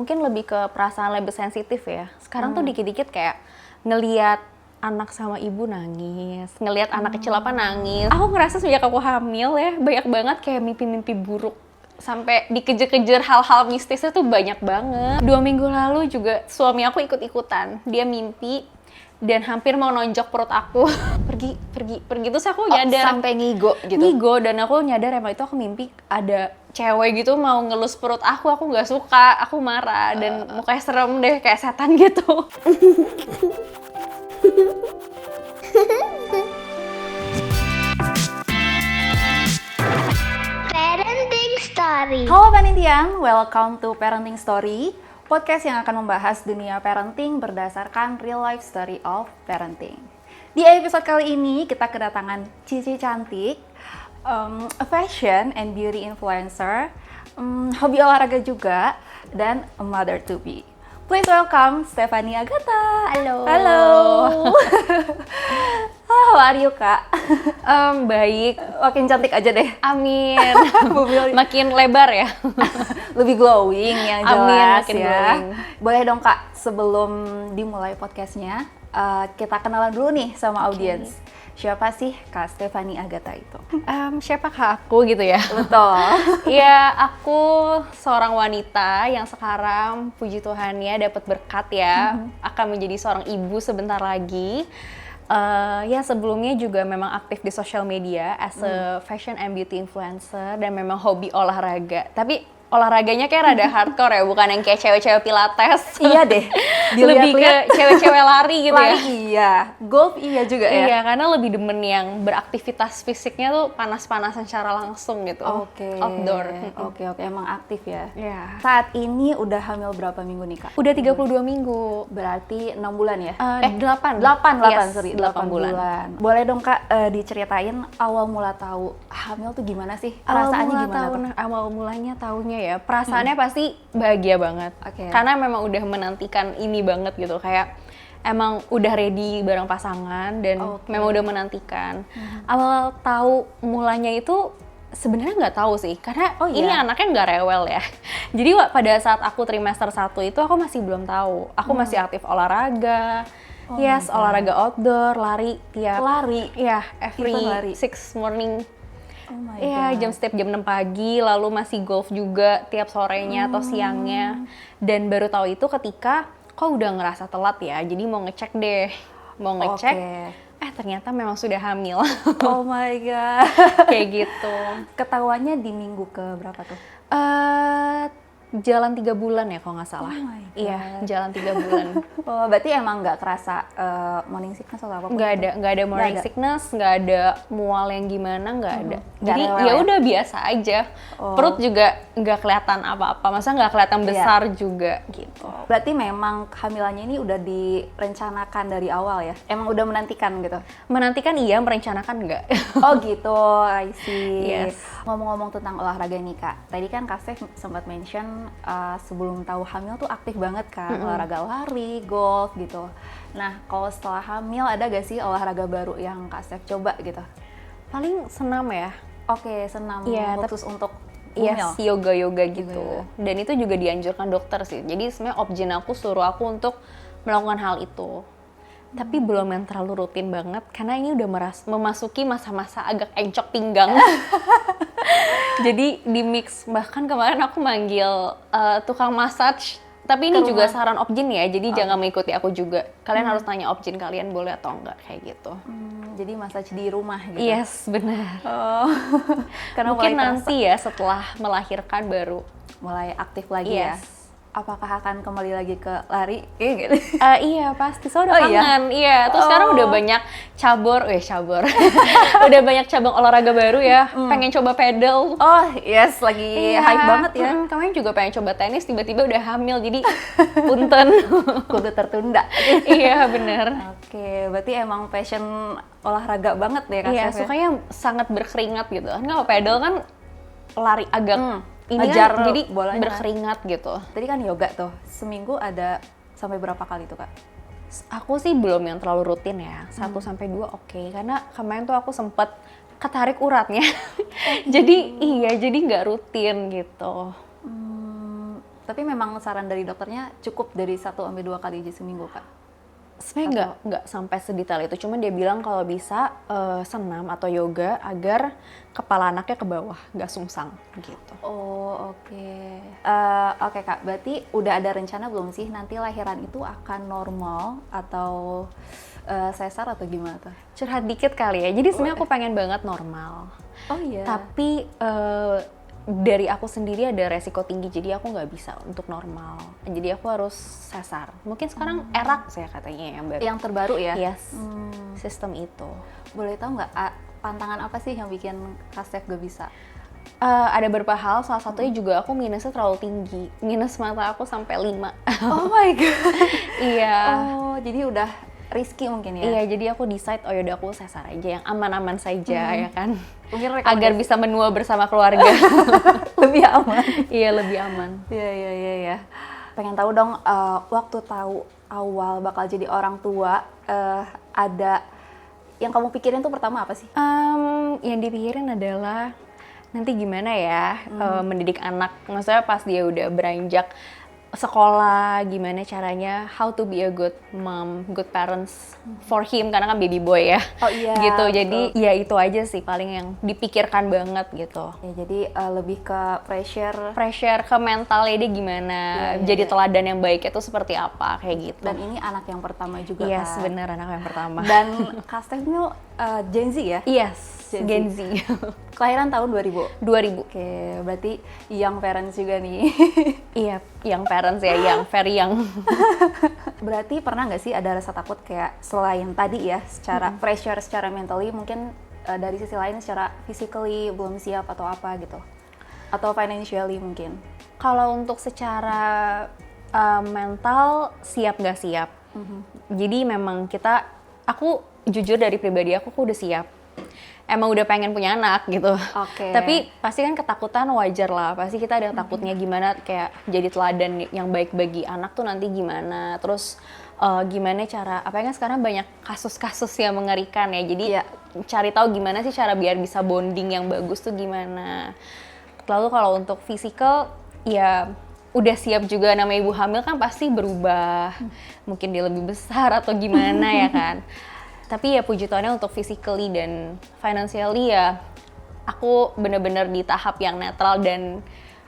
mungkin lebih ke perasaan lebih sensitif ya. Sekarang tuh dikit-dikit kayak ngelihat anak sama ibu nangis, ngelihat anak kecil apa nangis. Aku ngerasa sejak aku hamil ya, banyak banget kayak mimpi-mimpi buruk. Sampai dikejar-kejar hal-hal mistisnya tuh banyak banget. 2 minggu lalu juga suami aku ikut-ikutan. Dia mimpi dan hampir mau nonjok perut aku. pergi. Terus aku nyadar. Sampai ngigo gitu? Ngigo, dan aku nyadar emang itu aku mimpi ada cewek gitu mau ngelus perut aku nggak suka, aku marah. Dan mukanya serem deh, kayak setan gitu. Parenting Story. Halo Panintian, welcome to Parenting Story, podcast yang akan membahas dunia parenting berdasarkan real life story of parenting. Di episode kali ini kita kedatangan Cici cantik, a fashion and beauty influencer, hobi olahraga juga, dan a mother to be. Please welcome Stephanie Agatha. Halo. Halo. How are you, Kak? Baik. Makin cantik aja deh. Amin. Mobil Makin lebar ya. lebih glowing yang Amin, jelas makin ya. glowing. Boleh dong Kak, sebelum dimulai podcastnya, kita kenalan dulu nih sama audiens. Siapa sih Kak Stephanie Agatha itu? Siapakah aku gitu ya? Betul. Ya, aku seorang wanita yang sekarang puji Tuhan ya dapat berkat ya, akan menjadi seorang ibu sebentar lagi. Ya sebelumnya juga memang aktif di sosial media as a fashion and beauty influencer dan memang hobi olahraga. Tapi olahraganya kayak rada hardcore ya, bukan yang kayak cewek-cewek pilates. Iya deh. Lebih ke cewek-cewek lari gitu ya. Lari iya, golf iya juga ya. Iya, karena lebih demen yang beraktivitas fisiknya tuh panas-panasan secara langsung gitu. Oke. Outdoor. Oke, emang aktif ya. Iya. Saat ini udah hamil berapa minggu nih Kak? Udah 32 minggu. Berarti 6 bulan ya? 8. 8 8 bulan. Boleh dong Kak diceritain awal mula tahu hamil tuh gimana sih? Perasaannya gimana tuh? Awal mulanya tahunya ya, perasaannya pasti bahagia banget. Oke. Karena memang udah menantikan ini banget gitu, kayak emang udah ready bareng pasangan dan memang udah menantikan. Awal tahu mulanya itu sebenarnya nggak tahu sih, karena ini anaknya nggak rewel ya. Jadi pada saat aku trimester 1 itu aku masih belum tahu. Aku masih aktif olahraga. Olahraga outdoor, lari tiap ya, every lari. 6 morning. Oh my Iya, setiap jam 6 pagi, lalu masih golf juga tiap sorenya atau siangnya. Dan baru tahu itu ketika kok udah ngerasa telat ya, jadi mau ngecek deh. Mau ngecek, ternyata memang sudah hamil. Oh my god. Kayak gitu. Ketahuannya di minggu ke berapa tuh? Jalan 3 bulan ya kalau nggak salah. Oh my God. Iya, jalan 3 bulan. Oh, berarti emang nggak kerasa morning sickness atau apa? Nggak ada morning sickness, nggak ada mual yang gimana, nggak ada. Nggak Jadi rewel ya ya? udah biasa aja. Perut juga nggak kelihatan apa-apa, masa nggak kelihatan besar juga gitu. Berarti memang kehamilannya ini udah direncanakan dari awal ya? Emang udah menantikan gitu? Menantikan iya, merencanakan enggak. Oh gitu, I see. Yes. Ngomong-ngomong tentang olahraga nih Kak, tadi kan Kak Steph sempat mention sebelum tahu hamil tuh aktif banget kan, olahraga lari, golf gitu. Nah, kalau setelah hamil ada gak sih olahraga baru yang Kak Steph coba gitu? Paling senam ya. Oke, senam khusus untuk Yes, hamil? yoga gitu. Dan itu juga dianjurkan dokter sih. Jadi sebenarnya obgyn aku suruh aku untuk melakukan hal itu. Tapi belum yang terlalu rutin banget, karena ini udah memasuki masa-masa agak encok pinggang. Jadi di mix, bahkan kemarin aku manggil tukang massage. Tapi ini juga saran obgyn ya, jadi jangan mengikuti aku juga. Kalian harus tanya obgyn kalian boleh atau enggak, kayak gitu. Jadi massage di rumah gitu? Yes, benar. Oh. Karena Mungkin mulai nanti ya setelah melahirkan baru. mulai aktif lagi ya? Yes. Apakah akan kembali lagi ke lari? Gitu. Iya pasti, soalnya udah kangen. Iya, terus sekarang udah banyak cabur. Udah banyak cabang olahraga baru ya. Pengen coba pedal. Oh yes, lagi hype banget ya. Kemarin juga pengen coba tenis, tiba-tiba udah hamil, jadi punten. Kudu tertunda. Iya bener. Oke, berarti emang passion olahraga banget deh Kak Iya, Steph ya? sukanya sangat berkeringat gitu. Kan kalau pedal kan lari agak ini ngejar kan, jadi bolanya kan. berkeringat gitu. Tadi kan yoga tuh, seminggu ada sampai berapa kali tuh Kak? Aku sih belum yang terlalu rutin ya, 1-2 oke. Karena kemarin tuh aku sempet ketarik uratnya. Jadi nggak rutin gitu. Tapi memang saran dari dokternya cukup dari 1-2 kali aja seminggu, Kak? Sebenarnya nggak sampai sedetail itu, cuman dia bilang kalau bisa senam atau yoga agar kepala anaknya ke bawah, nggak sungsang gitu. Oh, oke. Oke, Kak, berarti udah ada rencana belum sih nanti lahiran itu akan normal atau sesar atau gimana tuh? Curhat dikit kali ya, jadi sebenarnya aku pengen banget normal. Oh iya. Tapi dari aku sendiri ada resiko tinggi, jadi aku nggak bisa untuk normal. Jadi aku harus sesar. Mungkin sekarang erak saya katanya yang baru. Yang terbaru ya? Yes, sistem itu. Boleh tahu nggak pantangan apa sih yang bikin Kak Steph gak bisa? Ada beberapa hal, salah satunya juga aku minusnya terlalu tinggi. Minus mata aku sampai 5. Oh my god. Iya. Oh, jadi udah risky mungkin ya? Iya, jadi aku decide, oh yaudah aku sesar aja, yang aman-aman saja ya kan. Mungkin Agar bisa menua bersama keluarga. lebih aman. Iya, lebih aman. Iya. Pengen tahu dong, waktu tahu awal bakal jadi orang tua, ada yang kamu pikirin tuh pertama apa sih? Yang dipikirin adalah nanti gimana ya mendidik anak. Maksudnya pas dia udah beranjak sekolah, gimana caranya how to be a good mom, good parents for him, karena kan baby boy ya. Oh iya. Gitu, betul. jadi ya itu aja sih paling yang dipikirkan banget gitu. Ya, jadi lebih ke Pressure ke mentalnya dia gimana, jadi teladan yang baik itu seperti apa, kayak gitu. dan ini anak yang pertama juga Yes, kan? bener, anak yang pertama. Dan Kak Steph ini Gen Z ya? Yes, Gen Z. Kelahiran tahun 2000? 2000. Oke, berarti young parents juga nih. Iya, young parents ya, yang very young. Berarti pernah nggak sih ada rasa takut kayak selain tadi ya, secara pressure, secara mentally, mungkin dari sisi lain secara physically belum siap atau apa gitu? Atau financially mungkin? Kalau untuk secara mental siap nggak siap. Jadi memang aku jujur dari pribadi aku udah siap. Emang udah pengen punya anak gitu. Oke. Tapi pasti kan ketakutan wajar lah. Pasti kita ada takutnya gimana kayak jadi teladan yang baik bagi anak tuh nanti gimana. Terus gimana cara, apalagi kan sekarang banyak kasus-kasus yang mengerikan ya. Jadi cari tahu gimana sih cara biar bisa bonding yang bagus tuh gimana. Lalu kalau untuk physical ya udah siap juga, nama ibu hamil kan pasti berubah. Mungkin dia lebih besar atau gimana ya kan. Tapi ya puji Tuhannya untuk physically dan financially ya aku bener-bener di tahap yang netral dan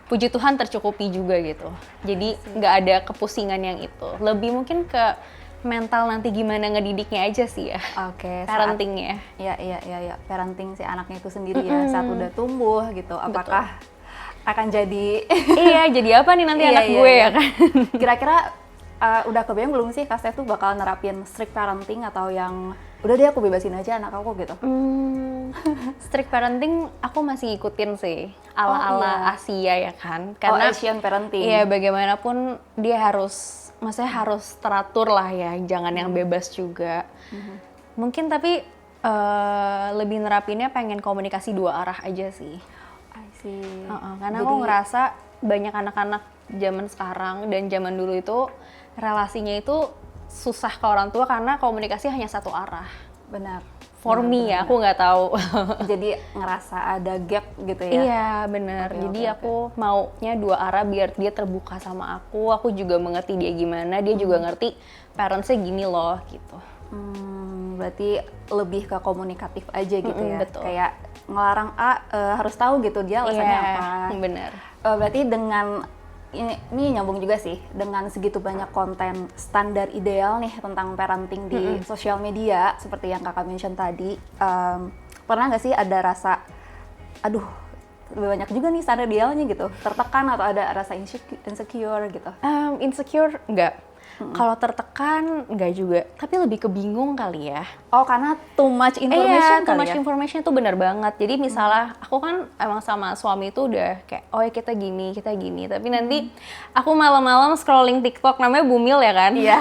puji Tuhan tercukupi juga gitu. Jadi nggak ada kepusingan yang itu. Lebih mungkin ke mental nanti gimana ngedidiknya aja sih ya. Oke. Parentingnya. Iya. Parenting si anaknya itu sendiri ya, saat udah tumbuh gitu. Apakah akan jadi... Iya, jadi apa nih nanti anak gue ya kan? Kira-kira udah kebayang belum sih Kak Steph tuh bakal nerapin strict parenting atau yang udah deh aku bebasin aja anak aku gitu? Strict parenting aku masih ngikutin sih ala-ala Asia ya kan, karena Asian parenting. iya bagaimanapun dia maksudnya harus teratur lah ya, jangan yang bebas juga. Mungkin tapi lebih nerapinnya pengen komunikasi 2 arah aja sih. I see. Karena aku ngerasa banyak anak-anak zaman sekarang dan zaman dulu itu relasinya itu susah ke orang tua karena komunikasi hanya 1 arah. Benar. For me ya, aku nggak tahu. Jadi ngerasa ada gap gitu ya? Iya bener, jadi aku maunya 2 arah biar dia terbuka sama aku juga mengerti dia gimana, dia juga ngerti parentsnya gini loh gitu. Berarti lebih ke komunikatif aja gitu ya? Betul. Kayak ngelarang harus tahu gitu dia alasannya apa. Bener. Berarti dengan ini nyambung juga sih dengan segitu banyak konten standar ideal nih tentang parenting di sosial media seperti yang kakak mention tadi, pernah nggak sih ada rasa aduh lebih banyak juga nih standar idealnya gitu, tertekan atau ada rasa insecure gitu? Insecure enggak. Kalau tertekan enggak juga, tapi lebih kebingung kali ya. Oh, karena too much information Iya, too kali much ya? information itu benar banget. Jadi misalnya aku kan emang sama suami itu udah kayak, oh ya kita gini. Tapi nanti aku malam-malam scrolling TikTok, namanya Bumil ya kan? Iya.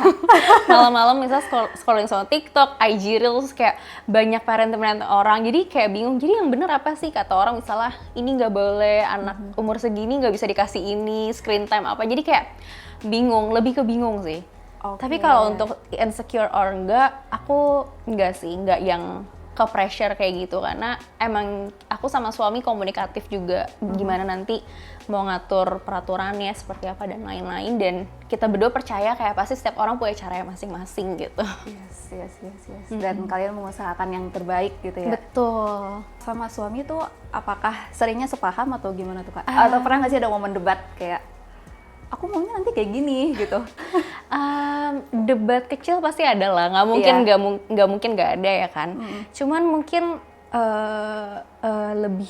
Malam-malam misalnya scrolling sama TikTok, IG Reels, kayak banyak parenting orang. Jadi kayak bingung, jadi yang bener apa sih? Kata orang misalnya, ini nggak boleh, anak umur segini nggak bisa dikasih ini, screen time apa. Jadi kayak bingung, lebih ke bingung sih. Okay. Tapi kalau untuk insecure or enggak, aku enggak sih, enggak yang ke pressure kayak gitu, karena emang aku sama suami komunikatif juga gimana nanti mau ngatur peraturannya seperti apa dan lain-lain, dan kita berdua percaya kayak pasti setiap orang punya caranya masing-masing gitu. Yes. Dan kalian mengusahakan yang terbaik gitu ya. Betul. Sama suami tuh apakah seringnya sepaham atau gimana tuh Kak? Atau pernah nggak sih ada momen debat kayak aku maunya nanti kayak gini gitu? Debat kecil pasti ada lah, nggak mungkin nggak mungkin nggak ada ya kan. Cuman mungkin lebih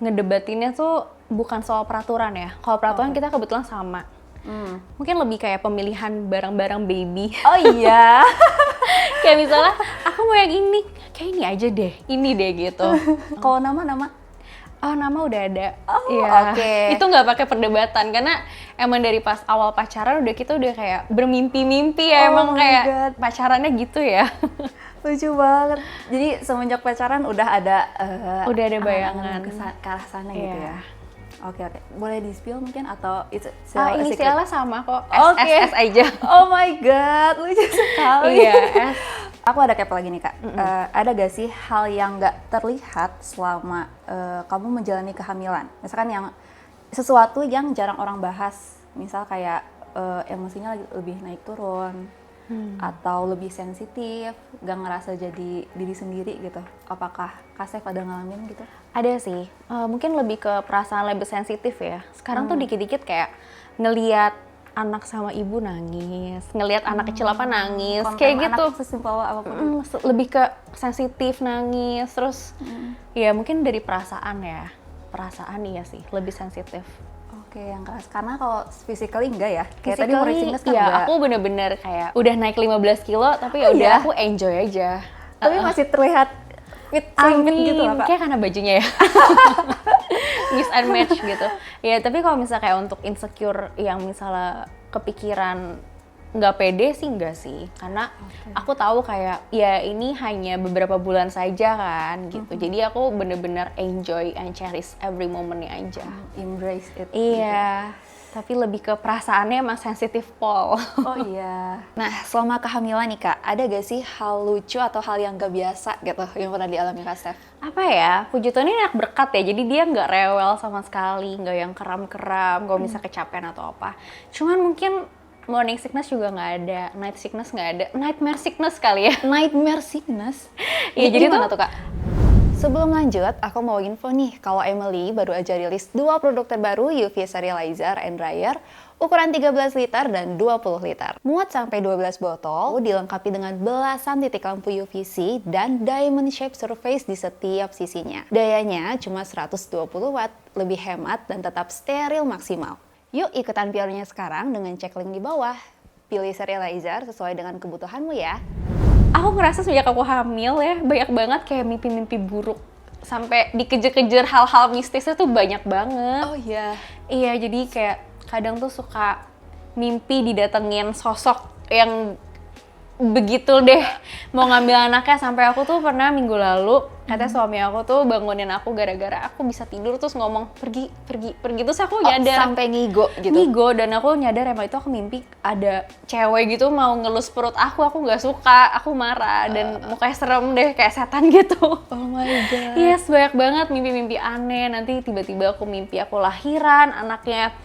ngedebatinnya tuh bukan soal peraturan ya. Kalau peraturan kita kebetulan sama. Mungkin lebih kayak pemilihan barang-barang baby. Oh iya. Kayak misalnya aku mau yang ini, kayak ini aja deh, ini deh gitu. Kalau nama? Oh, nama udah ada. Oh, iya. oke. Itu nggak pakai perdebatan karena emang dari pas awal pacaran udah kita udah kayak bermimpi-mimpi ya, emang my kayak God. pacarannya gitu ya. Lucu banget. Jadi semenjak pacaran udah ada Udah ada bayangan. ke arah sana gitu Iya. ya. Oke. Boleh di-spill mungkin atau it's still a Inisialnya secret? sama kok. Oke. S aja. Oh my God, lucu sekali. Iya, S. Aku ada kepo lagi nih Kak. Ada gak sih hal yang nggak terlihat selama kamu menjalani kehamilan? Misalkan yang sesuatu yang jarang orang bahas, misal kayak emosinya lebih naik turun, atau lebih sensitif, gak ngerasa jadi diri sendiri gitu. Apakah Kak Steph ada ngalamin gitu? Ada sih, mungkin lebih ke perasaan lebih sensitif ya. Sekarang tuh dikit-dikit kayak ngeliat anak sama ibu nangis, ngeliat anak kecil apa nangis, kayak gitu. Anak sesimpel apapun. Lebih ke sensitif nangis, terus ya mungkin dari perasaan ya. Perasaan iya sih, lebih sensitif. Oke, yang keras. Karena kalau physically enggak ya? Kayak tadi morning sickness kan ya, enggak. aku bener-bener kayak udah naik 15 kilo, tapi ya udah aku enjoy aja. Tapi masih terlihat fit gitu lah Kak. Kayak karena bajunya ya. Mix and match gitu. Ya, tapi kalau misalnya kayak untuk insecure yang misalnya kepikiran nggak pede sih enggak sih. Karena aku tahu kayak ya ini hanya beberapa bulan saja kan gitu. Jadi aku bener-bener enjoy and cherish every momentnya aja. Embrace it. Iya. Tapi lebih ke perasaannya emang sensitif pol. Oh iya. Nah, selama kehamilan nih Kak, ada gak sih hal lucu atau hal yang gak biasa gitu yang pernah dialami Kak Steph? Apa ya, puji Tuhan ini anak berkat ya, jadi dia nggak rewel sama sekali, nggak yang keram-keram, kalau misalnya kecapean atau apa. Cuman mungkin morning sickness juga nggak ada, night sickness nggak ada, nightmare sickness kali ya. Nightmare sickness? Ya, jadi gimana tuh tuh Kak? Sebelum lanjut, aku mau info nih kalau Emily baru aja rilis 2 produk terbaru UV Sterilizer and Dryer ukuran 13 liter dan 20 liter. Muat sampai 12 botol, dilengkapi dengan belasan titik lampu UVC dan diamond shape surface di setiap sisinya. Dayanya cuma 120 watt, lebih hemat dan tetap steril maksimal. Yuk ikutan pionirnya sekarang dengan cek link di bawah. Pilih sterilizer sesuai dengan kebutuhanmu ya. Aku ngerasa sejak aku hamil ya, banyak banget kayak mimpi-mimpi buruk. Sampai dikejar-kejar hal-hal mistisnya tuh banyak banget. Oh iya. Iya, jadi kayak kadang tuh suka mimpi didatengin sosok yang begitu deh mau ngambil anaknya. Sampai aku tuh pernah minggu lalu katanya suami aku tuh bangunin aku gara-gara aku bisa tidur terus ngomong pergi terus aku nyadar sampai ngigo gitu. Ngigo, dan aku nyadar emang itu aku mimpi ada cewek gitu mau ngelus perut aku nggak suka, aku marah dan mukanya serem deh kayak setan gitu. Oh my god. Yes, banyak banget mimpi-mimpi aneh. Nanti tiba-tiba aku mimpi aku lahiran, anaknya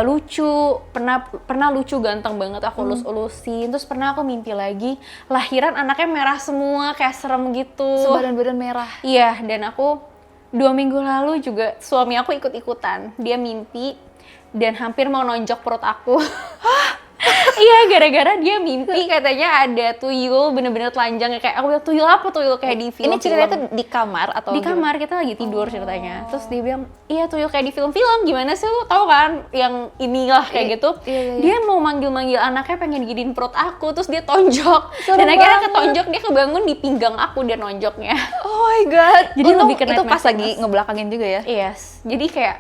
lucu, pernah lucu ganteng banget aku ulus-ulusin. Terus pernah aku mimpi lagi lahiran anaknya merah semua kayak serem gitu. Sebadan-badan merah. Iya, dan aku 2 minggu lalu juga suami aku ikut-ikutan. Dia mimpi dan hampir mau nonjok perut aku. Iya, gara-gara dia mimpi katanya ada tuyul bener-bener telanjang kayak aku bilang tuyul apa tuyul kayak di film. Ini ceritanya tuh di kamar atau di kamar kita lagi tidur ceritanya. Terus dia bilang, "Iya tuyul kayak di film-film. Gimana sih lu tahu kan yang inilah kayak gitu." Iya. Dia mau manggil-manggil anaknya pengen diginiin perut aku, terus dia tonjok. Serem Dan akhirnya banget. ketonjok, dia kebangun di pinggang aku dia nonjoknya. Oh my god. Jadi lebih ke itu nightmare pas lagi sickness. ngebelakangin juga ya. Yes. Jadi kayak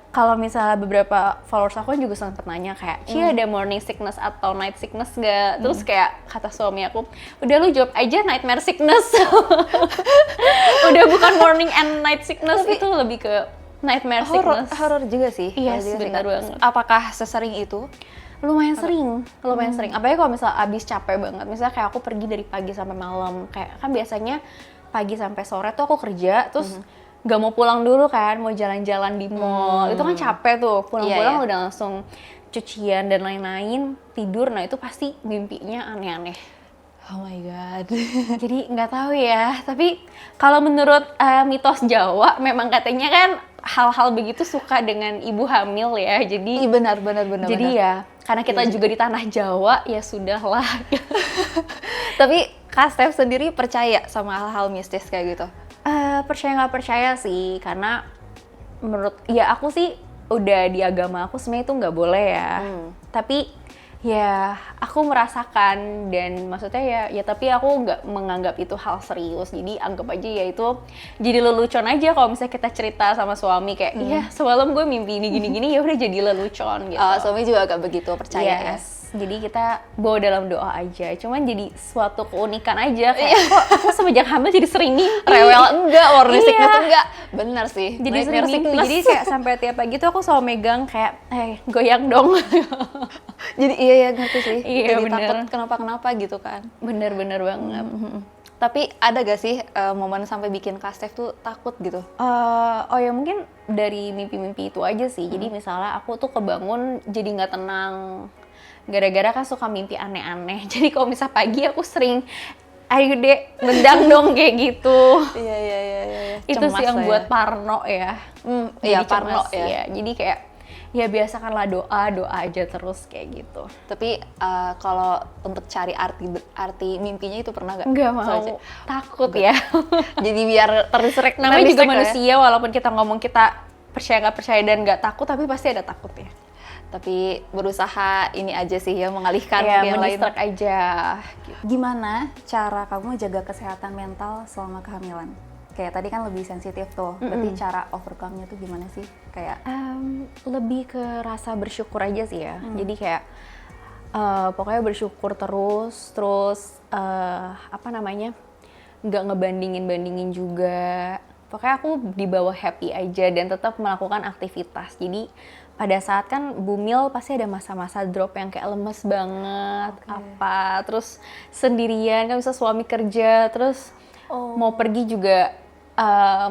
kalau misalnya beberapa followers aku juga sempat nanya kayak, "Ci ada morning sickness atau night sickness gak?" Terus kayak kata suami aku, "Udah lu jawab aja nightmare sickness." Udah bukan morning and night sickness, itu lebih ke nightmare sickness. Horor juga sih. Yes, Horor juga sih, benar Kak. banget. Apakah sesering itu? Lumayan sering. Apalagi kalau misalnya abis capek banget. Misalnya kayak aku pergi dari pagi sampai malam. Kayak kan biasanya pagi sampai sore tuh aku kerja, terus nggak mau pulang dulu kan, mau jalan-jalan di mall. Itu kan capek tuh, pulang-pulang Iya. udah langsung cucian dan lain-lain, tidur. Nah itu pasti mimpinya aneh-aneh. Oh my god. Jadi nggak tahu ya, tapi kalau menurut mitos Jawa memang katanya kan hal-hal begitu suka dengan ibu hamil ya. Jadi Iya benar. jadi ya karena kita juga di tanah Jawa ya sudahlah. Tapi Kak Steph sendiri percaya sama hal-hal mistis kayak gitu? Percaya nggak percaya sih, karena menurut ya aku sih udah di agama aku sebenarnya itu nggak boleh ya. Tapi ya aku merasakan dan maksudnya ya tapi aku nggak menganggap itu hal serius. Jadi anggap aja ya itu jadi lelucon aja kalau misalnya kita cerita sama suami kayak iya semalam gue mimpi ini gini-gini, ya udah jadi lelucon gitu. Suami juga agak begitu percaya ya? Jadi kita bawa dalam doa aja. Cuman jadi suatu keunikan aja kayak kok aku semenjak hamil jadi sering mimpi. Rewel enggak, morning sickness Iya. enggak. Bener sih. Jadi sering Nightmare mimpi. sickness. Jadi kayak sampai tiap pagi tuh aku selalu megang kayak goyang dong. Jadi iya ya ngerti sih. Iya, Jadi bener. takut kenapa-kenapa gitu kan. Bener-bener banget. Tapi ada gak sih momen sampai bikin Kak Steph tuh takut gitu? Oh ya mungkin dari mimpi-mimpi itu aja sih. Jadi misalnya aku tuh kebangun jadi nggak tenang. Gara-gara kan suka mimpi aneh-aneh. Jadi kalau misal pagi aku sering, ayo dek, nendang dong kayak gitu. Iya. Itu sih yang buat parno ya. Iya, Jadi parno cemas, ya. Jadi kayak ya biasakanlah doa aja terus kayak gitu. Tapi kalau untuk cari arti mimpinya itu pernah gak? Nggak mau, takut ya. Jadi biar terdistract. Namanya juga terdistract lah ya. manusia, walaupun kita ngomong kita percaya nggak percaya dan nggak takut, tapi pasti ada takutnya. Tapi berusaha ini aja sih ya, mengalihkan Ya, ke yang lain. mendistract aja. Gimana cara kamu jaga kesehatan mental selama kehamilan? Kayak tadi kan lebih sensitif tuh, berarti cara overcome-nya tuh gimana sih? Kayak Lebih ke rasa bersyukur aja sih ya. Jadi kayak pokoknya bersyukur terus apa namanya, nggak ngebandingin juga. Pokoknya aku dibawa happy aja dan tetap melakukan aktivitas. Jadi pada saat kan bumil pasti ada masa-masa drop yang kayak lemes banget, terus sendirian kan, bisa suami kerja, terus mau pergi juga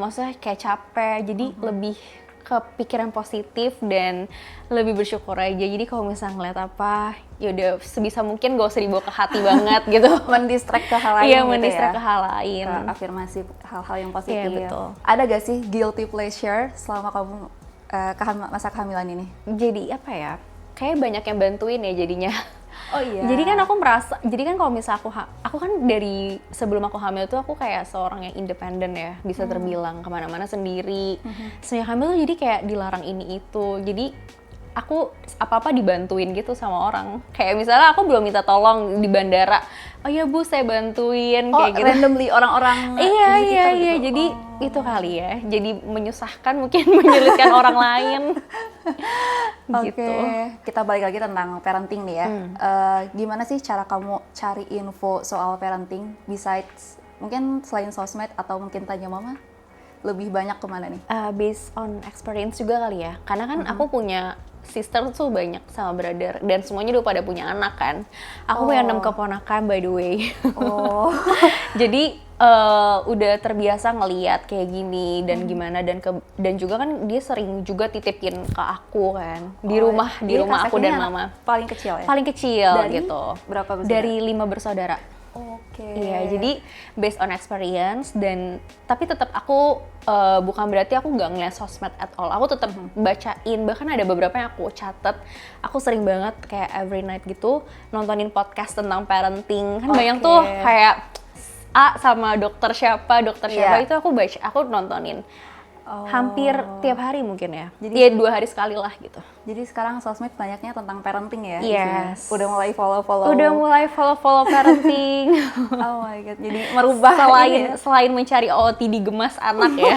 maksudnya kayak capek, jadi lebih kepikiran positif dan lebih bersyukur aja. Jadi kalau misalnya ngeliat apa, ya udah sebisa mungkin gak usah dibawa ke hati banget gitu. mendistract ke hal lain Iya, gitu mendistract ya? ke hal lain. Ke afirmasi hal-hal yang positif. Iya, betul. Ada gak sih guilty pleasure selama kamu masa kehamilan ini? Jadi apa ya, kayak banyak yang bantuin ya jadinya. Oh iya. Jadi kan aku merasa, jadi kan kalau misal aku kan dari sebelum aku hamil tuh aku kayak seorang yang independen ya, bisa terbilang kemana-mana sendiri. Sejak hamil tuh jadi kayak dilarang ini itu, jadi aku apa-apa dibantuin gitu sama orang. Kayak misalnya aku belum minta tolong di bandara, oh ya bu saya bantuin kayak gitu. Randomly orang-orang Iya, di sekitar gitu? jadi itu kali ya, jadi menyusahkan mungkin menyulitkan orang lain. Oke, Gitu. kita balik lagi tentang parenting nih ya. Gimana sih cara kamu cari info soal parenting besides mungkin selain sosmed atau mungkin tanya mama? Lebih banyak kemana nih? Based on experience juga kali ya, karena kan aku punya sister tuh banyak sama brother dan semuanya udah pada punya anak kan. Aku punya 6 keponakan by the way. Oh, Jadi udah terbiasa ngeliat kayak gini dan gimana dan juga kan dia sering juga titipin ke aku kan di rumah jadi Kak aku Steph ini dan anak mama. paling kecil ya? Paling kecil Dari gitu. berapa bersaudara? Dari 5 bersaudara. Oke. Iya, jadi based on experience dan tapi tetap aku bukan berarti aku nggak ngeliat sosmed at all. Aku tetap bacain, bahkan ada beberapa yang aku catet. Aku sering banget kayak every night gitu nontonin podcast tentang parenting. Kan banyak tuh kayak sama dokter siapa itu aku nontonin. Hampir tiap hari mungkin ya. Jadi ya 2 hari sekali lah gitu. Jadi sekarang sosmed banyaknya tentang parenting ya? Yes. Isinya? Udah mulai follow-follow. Udah mulai follow parenting. Oh my god, jadi merubah ini ya? selain mencari OOTD gemas anak ya.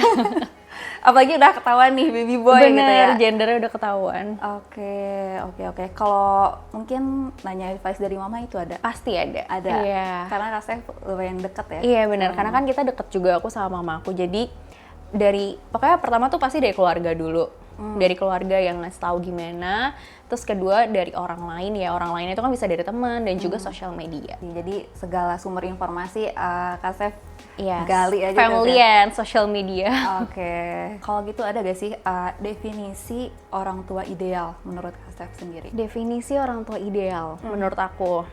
Apalagi udah ketahuan nih baby boy gitu ya? Bener, gendernya udah ketahuan. Oke. Kalau mungkin nanya advice dari mama itu ada? Pasti ada. Ada. Iya. Karena rasanya lumayan dekat ya? Iya benar, karena kan kita deket juga aku sama mama aku. Jadi pokoknya pertama tuh pasti dari keluarga dulu. Dari keluarga yang ngasih tahu gimana. Terus kedua dari orang lain ya, orang lain itu kan bisa dari teman dan juga sosial media. Jadi segala sumber informasi Kak Sef Yes. gali aja. Family and social media. Oke. Kalau gitu ada gak sih definisi orang tua ideal menurut Kak Sef sendiri? Definisi orang tua ideal menurut aku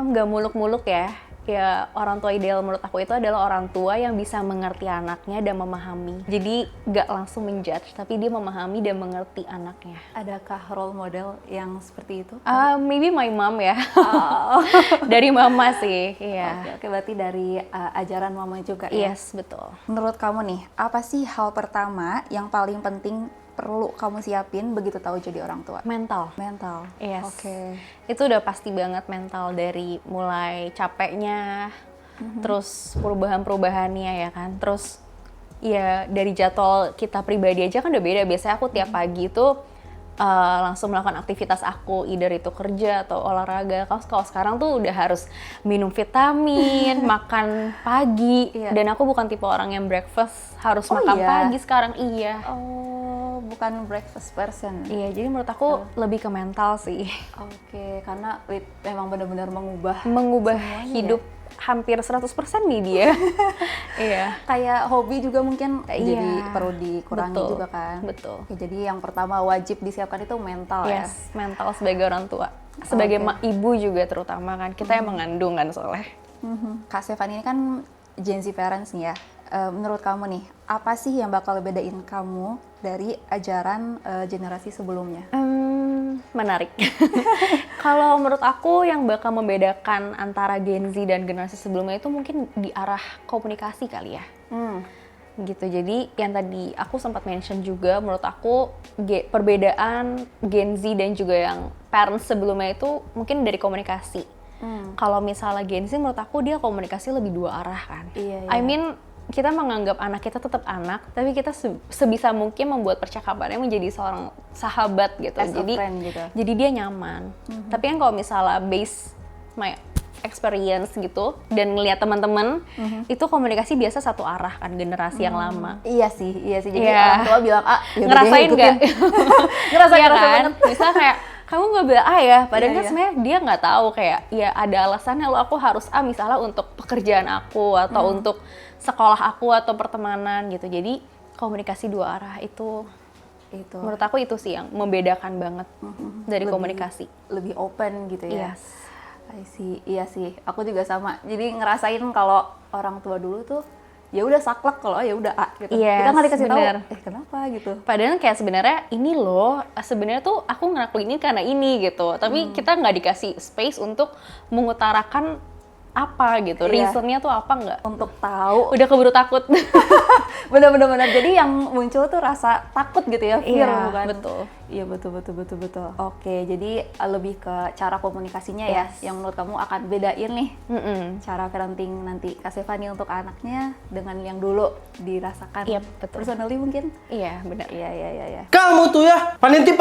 nggak muluk-muluk ya. Ya orang tua ideal menurut aku itu adalah orang tua yang bisa mengerti anaknya dan memahami. Jadi nggak langsung menjudge, tapi dia memahami dan mengerti anaknya. Adakah role model yang seperti itu? Maybe my mom ya. Dari mama sih, iya. Oke, berarti dari ajaran mama juga ya? Yes, betul. Menurut kamu nih, apa sih hal pertama yang paling penting perlu kamu siapin begitu tahu jadi orang tua? Mental. Mental. Yes. Oke. Itu udah pasti banget mental, dari mulai capeknya, terus perubahan-perubahannya ya kan. Terus ya dari jadwal kita pribadi aja kan udah beda. Biasanya aku tiap pagi tuh langsung melakukan aktivitas aku, either itu kerja atau olahraga. Kalau sekarang tuh udah harus minum vitamin, makan pagi. Iya. Dan aku bukan tipe orang yang breakfast harus Oh makan iya? pagi sekarang. Iya. Oh, bukan breakfast person. Iya, jadi menurut aku lebih ke mental sih. Oke, karena memang benar-benar mengubah Mengubah hidup hampir 100% nih dia. Iya. kayak hobi juga mungkin jadi Iya. perlu dikurangi Betul. juga kan. Betul. Oke, jadi yang pertama wajib disiapkan itu mental ya. Yes, mental sebagai orang tua. Sebagai ibu juga terutama kan. Kita yang mengandung kan soalnya. Kak Stefan ini kan Gen Z parents nih ya. Menurut kamu nih, apa sih yang bakal bedain kamu dari ajaran generasi sebelumnya? Menarik. Kalau menurut aku yang bakal membedakan antara Gen Z dan generasi sebelumnya itu mungkin di arah komunikasi kali ya. Gitu. Jadi yang tadi aku sempat mention juga, menurut aku perbedaan Gen Z dan juga yang parents sebelumnya itu mungkin dari komunikasi. Kalau misalnya Gen Z menurut aku dia komunikasi lebih dua arah kan. Iya, iya. I mean kita menganggap anak kita tetap anak, tapi kita sebisa mungkin membuat percakapannya menjadi seorang sahabat gitu. As a Jadi friend gitu. jadi dia nyaman. Tapi kan kalau misalnya base my experience gitu dan ngelihat teman-teman itu komunikasi biasa satu arah kan, generasi yang lama. Iya sih. Jadi Iya. orang tua bilang A, yaudah Ngerasain deh, nggak? ikutin. Ngerasain Iya kan? banget. Misalnya kayak kamu nggak bilang A ya, padahal Iya, kan iya. sebenarnya dia nggak tahu kayak ya ada alasannya lo aku harus A misalnya untuk pekerjaan aku atau untuk sekolah aku atau pertemanan gitu. Jadi komunikasi dua arah itu menurut aku itu sih yang membedakan banget dari komunikasi. Lebih open gitu ya. Yes. I see. Iya sih, aku juga sama. Jadi ngerasain kalau orang tua dulu tuh ya udah saklek, kalau ya udah A gitu. Yes, Kita nggak dikasih tahu, bener. kenapa gitu. Padahal kayak sebenarnya ini loh, sebenarnya tuh aku ngelakuin ini karena ini gitu. Tapi kita nggak dikasih space untuk mengutarakan apa gitu, Iya. reasonnya tuh apa nggak. Untuk tahu. Udah keburu takut. Bener-bener. Jadi yang muncul tuh rasa takut gitu ya, fear Iya, bukan? betul. Iya betul. Oke, jadi lebih ke cara komunikasinya ya, Yes. yang menurut kamu akan bedain nih Mm-mm. cara parenting nanti Kak Stefani untuk anaknya dengan yang dulu dirasakan. Yep, betul. Personally mungkin? Iya, benar. Iya. Kamu tuh ya, paninti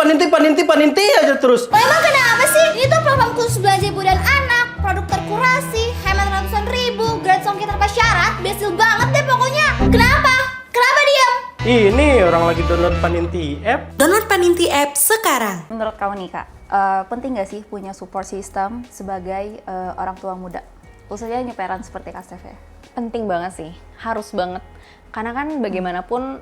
aja terus. Emang kenapa sih? Ini tuh program khusus belanja ibu dan anak, produk terkurasi, hemat ratusan ribu, gratis ongkir tanpa syarat, berhasil banget deh pokoknya. Kenapa? Kenapa diam? Ini orang lagi download Paninti app. Download Paninti app sekarang. Menurut kamu nih Kak, penting nggak sih punya support system sebagai orang tua muda? Khususnya new parent seperti Kak Stef ya? Penting banget sih, harus banget. Karena kan bagaimanapun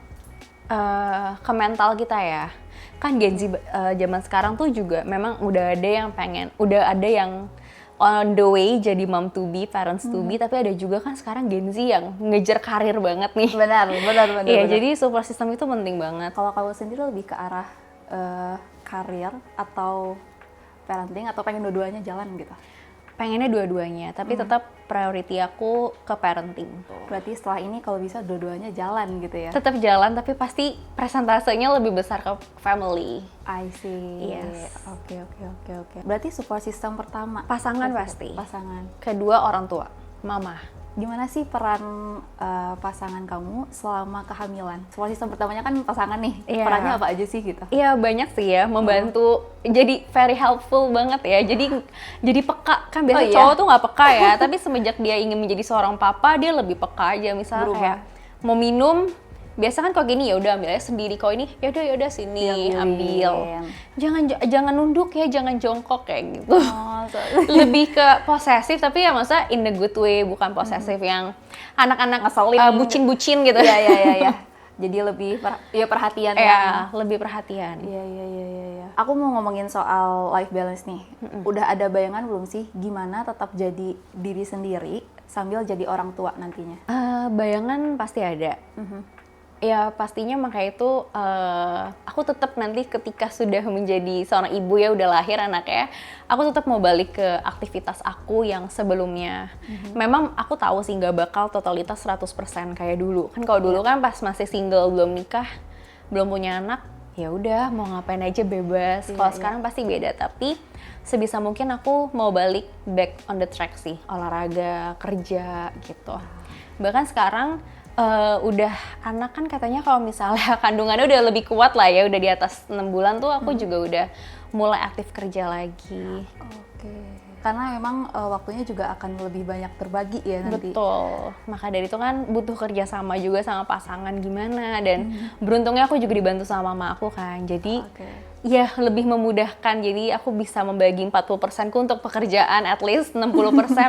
ke mental kita ya. Kan Gen Z zaman sekarang tuh juga memang udah ada yang on the way jadi mom to be, parents to be, tapi ada juga kan sekarang Gen Z yang ngejar karir banget nih. Benar. Iya, jadi support system itu penting banget. Kalau kamu sendiri lebih ke arah karir atau parenting atau pengen dua-duanya jalan gitu? Pengennya dua-duanya, tapi tetap priority aku ke parenting. Berarti setelah ini kalau bisa dua-duanya jalan gitu ya? Tetap jalan, tapi pasti presentasenya lebih besar ke family. I see. Yes. Oke. Berarti support system pertama? Pasangan pasti. Pasangan. Kedua orang tua, mama. Gimana sih peran pasangan kamu selama kehamilan? Support system pertamanya kan pasangan nih, Iya. perannya apa aja sih gitu? Iya banyak sih ya, membantu. Jadi very helpful banget ya. Jadi peka kan biasanya Oh, iya? cowok tuh nggak peka ya. Tapi semenjak dia ingin menjadi seorang papa, dia lebih peka aja. Misalnya Berubah. kayak mau minum, Biasa kan kok gini ya udah ambil aja sendiri, kok ini ya udah sini ambil. Jangan nunduk ya, jangan jongkok kayak gitu. Lebih ke posesif tapi ya masa in the good way, bukan posesif yang anak-anak bucin-bucin gitu. Iya. Jadi lebih perhatian ya. Lebih perhatian. Iya. Aku mau ngomongin soal life balance nih. Udah ada bayangan belum sih gimana tetap jadi diri sendiri sambil jadi orang tua nantinya? Bayangan pasti ada. Ya pastinya makanya itu aku tetap nanti ketika sudah menjadi seorang ibu ya, udah lahir anaknya, aku tetap mau balik ke aktivitas aku yang sebelumnya. Memang aku tahu sih nggak bakal totalitas 100% kayak dulu. Kan kalau dulu kan pas masih single, belum nikah, belum punya anak, ya udah mau ngapain aja bebas. Kalau sekarang pasti beda, tapi sebisa mungkin aku mau balik back on the track sih, olahraga, kerja gitu. Bahkan sekarang udah anak kan katanya kalau misalnya kandungannya udah lebih kuat lah ya, udah di atas 6 bulan tuh aku juga udah mulai aktif kerja lagi. Oke. Karena memang waktunya juga akan lebih banyak terbagi ya nanti. Betul. Maka dari itu kan butuh kerja sama juga sama pasangan gimana, dan beruntungnya aku juga dibantu sama mama aku kan. Jadi ya lebih memudahkan, jadi aku bisa membagi 40% ku untuk pekerjaan, at least 60%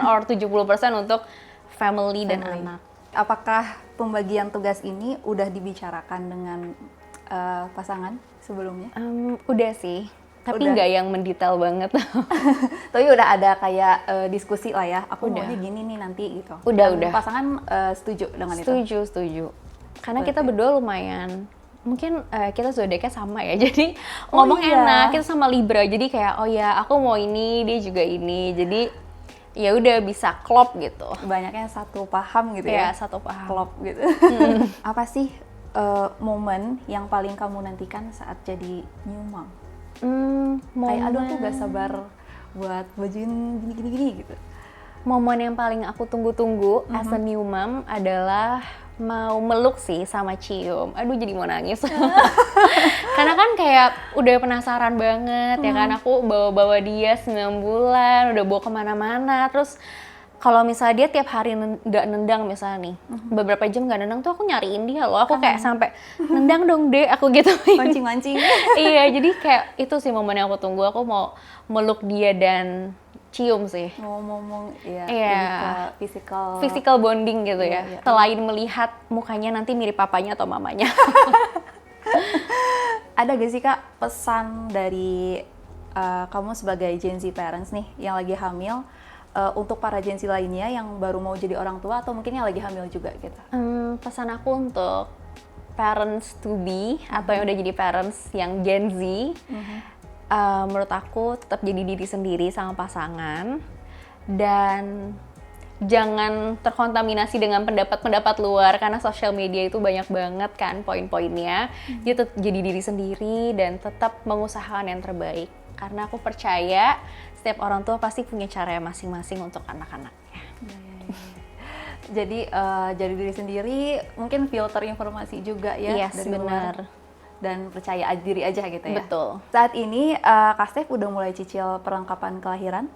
or 70% untuk family dan anak. Apakah pembagian tugas ini udah dibicarakan dengan pasangan sebelumnya? Udah sih, tapi nggak yang mendetail banget. Tapi udah ada kayak diskusi lah ya, aku maunya gini nih nanti gitu. Udah. Pasangan setuju dengan itu? Setuju. Karena kita berdua lumayan, mungkin kita zodiaknya sama ya, jadi ngomong enak. Kita sama Libra, jadi kayak oh ya aku mau ini, dia juga ini, jadi ya udah bisa klop gitu. Banyaknya satu paham gitu ya. Iya, satu paham. Klop gitu. Apa sih momen yang paling kamu nantikan saat jadi new mom? Kayak aduh aku gak sabar buat bajuin gini gitu. Momen yang paling aku tunggu-tunggu as a new mom adalah mau meluk sih sama cium. Aduh jadi mau nangis. Karena kan kayak udah penasaran banget ya kan, aku bawa-bawa dia 9 bulan, udah bawa kemana-mana. Terus kalau misalnya dia tiap hari nggak nendang misalnya nih, beberapa jam nggak nendang tuh aku nyariin dia loh. Aku kayak sampai nendang dong deh, aku gitu. Mancing-mancing. Iya, jadi kayak itu sih momen yang aku tunggu. Aku mau meluk dia dan cium sih. Ngomong ya, physical bonding gitu ya. Selain melihat mukanya nanti mirip papanya atau mamanya. Ada gak sih Kak pesan dari kamu sebagai Gen Z parents nih yang lagi hamil untuk para Gen Z lainnya yang baru mau jadi orang tua atau mungkin yang lagi hamil juga gitu? Pesan aku untuk parents to be atau yang udah jadi parents yang Gen Z, menurut aku tetap jadi diri sendiri sama pasangan dan jangan terkontaminasi dengan pendapat-pendapat luar, karena sosial media itu banyak banget kan poin-poinnya. Jadi tetap jadi diri sendiri dan tetap mengusahakan yang terbaik, karena aku percaya setiap orang tua pasti punya cara masing-masing untuk anak-anaknya. Jadi jadi diri sendiri, mungkin filter informasi juga ya dari luar. Dan percaya diri aja gitu ya. Betul. Saat ini Kak Steph udah mulai cicil perlengkapan kelahiran?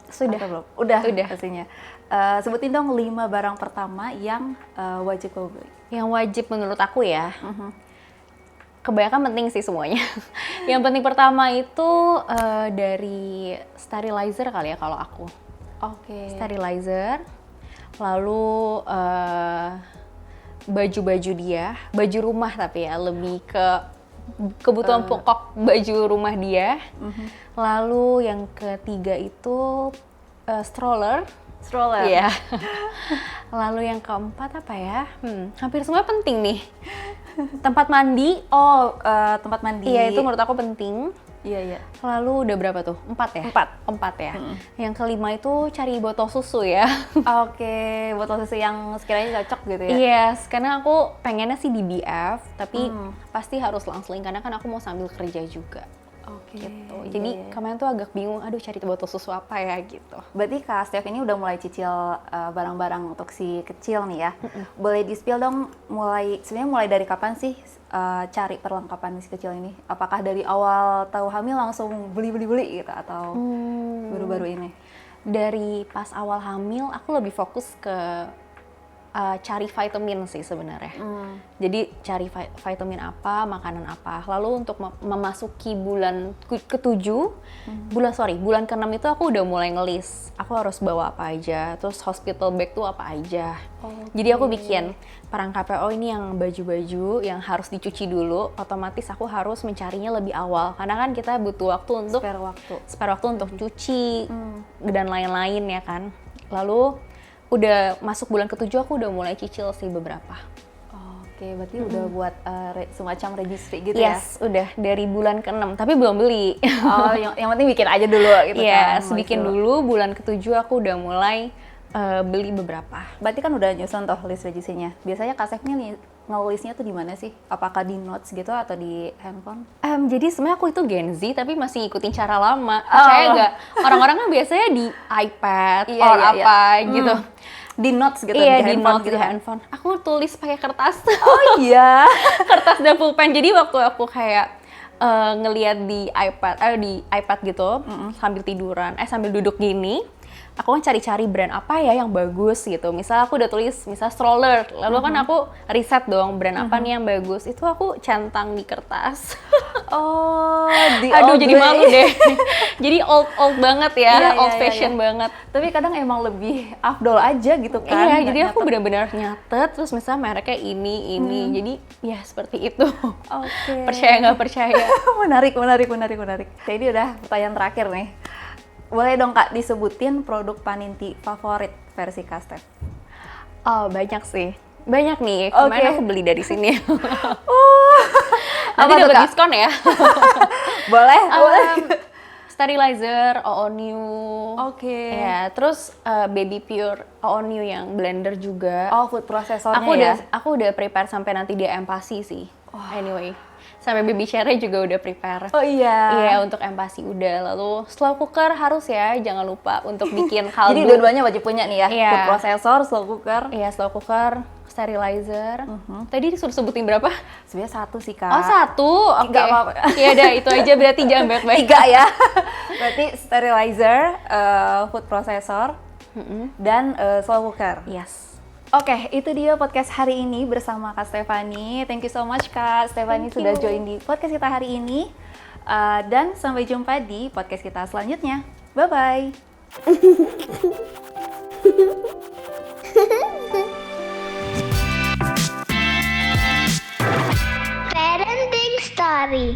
Sudah. Atau belum? Udah pastinya. Sebutin dong 5 barang pertama yang wajib lo beli. Yang wajib menurut aku ya. Kebanyakan penting sih semuanya. Yang penting pertama itu dari sterilizer kali ya kalau aku. Oke. Sterilizer. Lalu baju-baju dia, baju rumah tapi ya lebih ke kebutuhan pokok baju rumah dia. Lalu yang ketiga itu stroller. Iya. Lalu yang keempat apa ya? Hampir semua penting nih. Tempat mandi. Tempat mandi. Iya, itu menurut aku penting. Iya. Lalu udah berapa tuh? 4 ya? 4 ya. Yang kelima itu cari botol susu ya. Oke, botol susu yang sekiranya cocok gitu ya? Yes, karena aku pengennya sih di BF, tapi pasti harus langsung karena kan aku mau sambil kerja juga. Oke. Gitu. Jadi kemarin tuh agak bingung, aduh cari botol susu apa ya gitu. Berarti Kak Steph ini udah mulai cicil barang-barang untuk si kecil nih ya. Boleh di-spill dong sebenarnya mulai dari kapan sih cari perlengkapan si kecil ini? Apakah dari awal tahu hamil langsung beli gitu atau baru-baru ini? Dari pas awal hamil aku lebih fokus ke cari vitamin sih sebenarnya. Jadi cari vitamin apa, makanan apa. Lalu untuk memasuki bulan ke-7, bulan ke-6 itu aku udah mulai ngelis. Aku harus bawa apa aja, terus hospital bag tuh apa aja. Jadi aku bikin perangkapnya, ini yang baju-baju yang harus dicuci dulu, otomatis aku harus mencarinya lebih awal. Karena kan kita butuh waktu untuk spare waktu untuk cuci dan lain-lain ya kan. Lalu udah masuk bulan ke-7 aku udah mulai cicil sih beberapa. Oke, berarti udah buat semacam registry gitu ya? Yes, udah dari bulan ke-6, tapi belum beli. Oh, yang penting bikin aja dulu gitu kan? Yes, bikin dulu, bulan ke-7 aku udah mulai beli beberapa. Berarti kan udah nyusun tuh list registrinya. Biasanya Kak Steph-nya ngelisnya tuh di mana sih? Apakah di notes gitu atau di handphone? Jadi sebenarnya aku itu Gen Z tapi masih ngikutin cara lama. Percaya nggak? Orang-orang kan biasanya di iPad apa gitu. Di notes gitu? Iya, di handphone notes gitu di kan? handphone. Aku tulis pakai kertas. Oh iya? Kertas dan pulpen. Jadi waktu aku kayak ngelihat di iPad gitu sambil tiduran, sambil duduk gini, aku kan cari-cari brand apa ya yang bagus gitu. Misal aku udah tulis, misal stroller, lalu kan aku riset dong brand apa nih yang bagus. Itu aku centang di kertas. Oh, Aduh, jadi malu deh. Jadi old banget ya, Iya, old fashion banget. Tapi kadang emang lebih afdol aja gitu kan? Iya, nggak jadi aku nyatet. benar-benar nyatet, terus misalnya mereknya ini. Jadi ya seperti itu. Oke. Percaya nggak percaya. menarik. Jadi udah pertanyaan terakhir nih. Boleh dong Kak disebutin produk Paninti favorit versi Kak Steph? Oh, banyak sih. Banyak nih, kemarin Oke. aku beli dari sini. Apa Nanti tuh, dapat Kak? diskon ya. Boleh? Sterilizer, OO New. Oke. Ya, terus Baby Pure OO New yang blender juga. Oh, food prosesornya Aku udah prepare sampai nanti dia empasi sih. Anyway, sampai baby share juga udah prepare. Oh iya. Iya, untuk empasi udah. Lalu slow cooker harus ya, jangan lupa untuk bikin kaldu. Jadi dua-duanya wajib punya nih ya. Iya. Food processor, slow cooker. Iya, slow cooker, sterilizer. Tadi disuruh sebutin berapa? Sebenarnya satu sih Kak. Oh, 1? Oke. Nggak apa-apa. Ya udah, itu aja berarti jangan banyak-banyak. 3 ya. Berarti sterilizer, food processor, dan slow cooker. Yes. Oke, itu dia podcast hari ini bersama Kak Stephanie. Thank you so much Kak Stephanie sudah join di podcast kita hari ini. Dan sampai jumpa di podcast kita selanjutnya. Bye-bye. Parenting Story.